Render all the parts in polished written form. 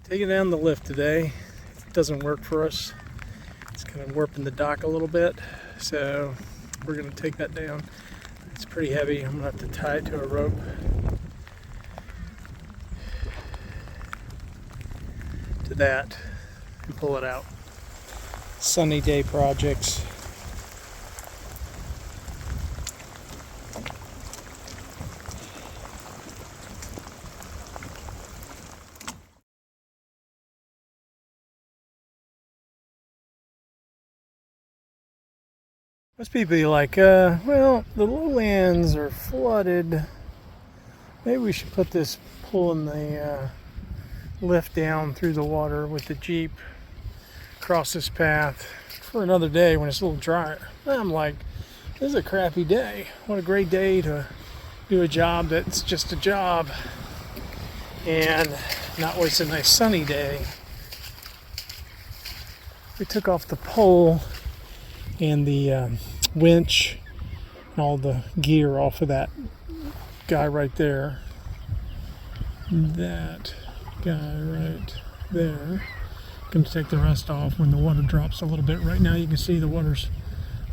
Taking down the lift today. It doesn't work for us. It's kind of warping the dock a little bit, so we're going to take that down. It's pretty heavy. I'm going to have to tie it to a rope. To that and pull it out. Sunny day projects. Most people be like, well, the lowlands are flooded. Maybe we should put this pulling the lift down through the water with the Jeep across this path for another day when it's a little drier. I'm like, this is a crappy day. What a great day to do a job that's just a job and not waste a nice sunny day. We took off the pole and the winch and all the gear off of that guy right there. That guy right there. Going to take the rest off when the water drops a little bit. Right now you can see the water's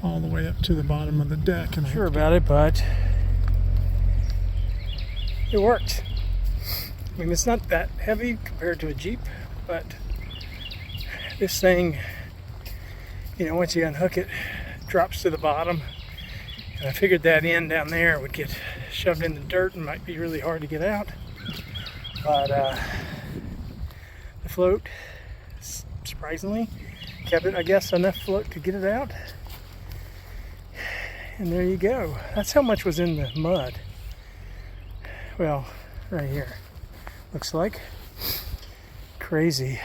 all the way up to the bottom of the deck. And I'm sure about it, but it worked. I mean, it's not that heavy compared to a Jeep, but this thing, you know, once you unhook it, it drops to the bottom. And I figured that end down there would get shoved in the dirt and might be really hard to get out. But the float, surprisingly, kept it, I guess, enough float to get it out. And there you go. That's how much was in the mud. Well, right here. Looks like. Crazy.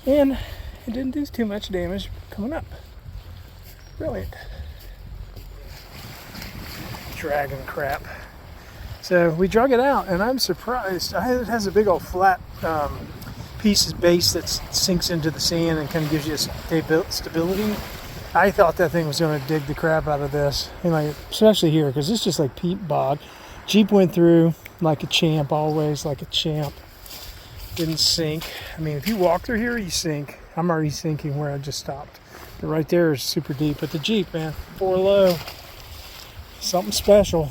And it didn't do too much damage coming up. Brilliant. Dragon crap. So we drug it out, and I'm surprised. It has a big old flat base that sinks into the sand and kind of gives you a stability. I thought that thing was going to dig the crap out of this, and like, especially here, because it's just like peat bog. Jeep went through like a champ, always like a champ. Didn't sink. I mean, if you walk through here, you sink. I'm already sinking where I just stopped. But right there is super deep. But the Jeep, man, 4 low. Something special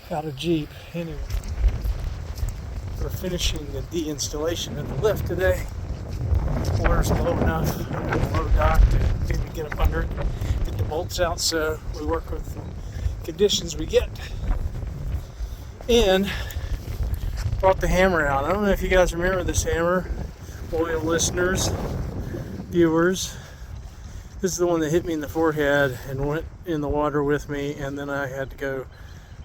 about a Jeep. Anyway, we're finishing the deinstallation of the lift today. Water's low enough under the low dock to maybe get up under it, get the bolts out, so we work with the conditions we get. And brought the hammer out. I don't know if you guys remember this hammer, loyal listeners, viewers. This is the one that hit me in the forehead and went in the water with me, and then I had to go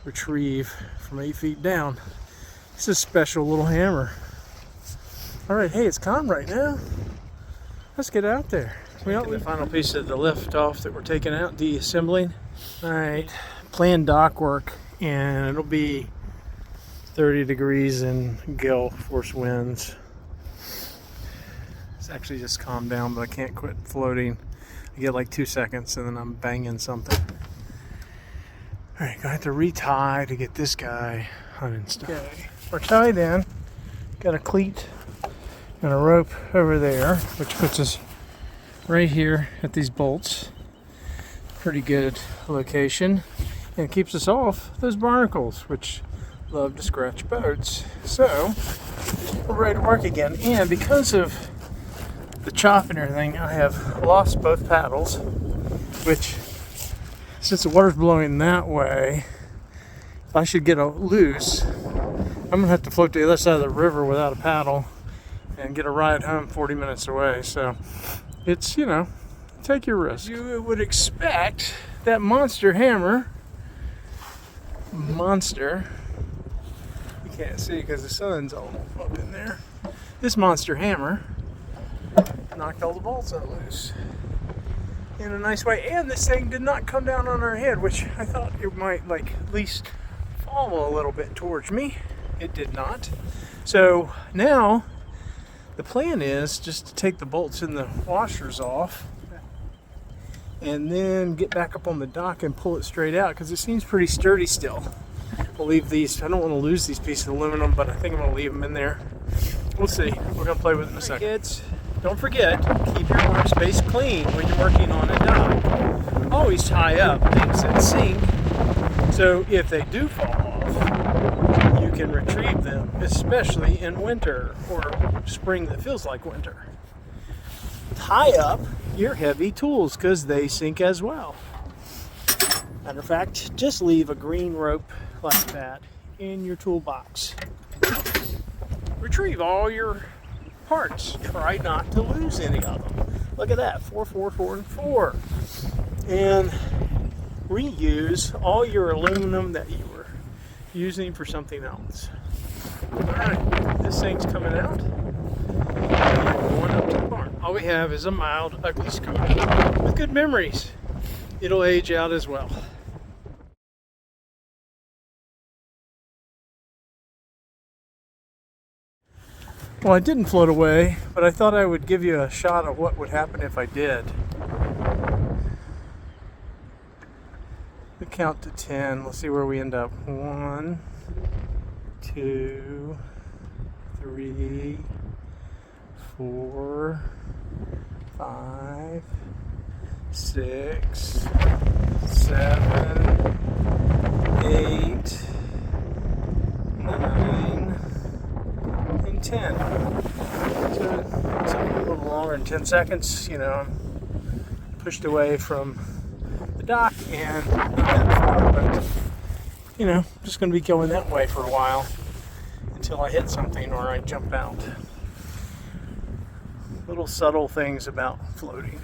retrieve from 8 feet down. It's a special little hammer. Alright, hey, it's calm right now. Let's get out there. Taking the final piece of the lift off that we're taking out, deassembling. Alright, planned dock work, and it'll be 30 degrees in gale force winds. It's actually just calmed down, but I can't quit floating. I get like 2 seconds and then I'm banging something. Alright, gonna have to retie to get this guy uninstalled. Okay, we're tied in. Got a cleat and a rope over there, which puts us right here at these bolts. Pretty good location. And it keeps us off those barnacles, which love to scratch boats. So we're ready to work again. And because of the chop and everything, I have lost both paddles, which, since the water's blowing that way, if I should get loose, I'm gonna have to float to the other side of the river without a paddle and get a ride home 40 minutes away. So it's, you know, take your risk. You would expect that monster hammer, you can't see because the sun's all up in there. This monster hammer knocked all the bolts out loose in a nice way, and this thing did not come down on our head, which I thought it might like at least fall a little bit towards me. It did not. So now the plan is just to take the bolts and the washers off and then get back up on the dock and pull it straight out, because it seems pretty sturdy still. We'll leave these, I don't want to lose these pieces of aluminum, but I think I'm going to leave them in there we'll see. We're gonna play with it in a second. Kids, don't forget, keep your workspace clean when you're working on a dock. Always tie up things that sink, so if they do fall off, you can retrieve them, especially in winter or spring that feels like winter. Tie up your heavy tools because they sink as well. Matter of fact, just leave a green rope like that in your toolbox. Retrieve all your parts. Try not to lose any of them. Look at that, 4, 4, 4, and 4. And reuse all your aluminum that you were using for something else. All right, this thing's coming out. And going up to the barn. All we have is a mild, ugly Skoda with good memories. It'll age out as well. Well, I didn't float away, but I thought I would give you a shot of what would happen if I did. We count to 10. Let's see where we end up. 1, 2, 3, 4, 5, 6, 7, 8, 9, and 10. So it's a little longer than 10 seconds. You know, I'm pushed away from the dock and not that far, but you know, just going to be going that way for a while until I hit something or I jump out. Little subtle things about floating.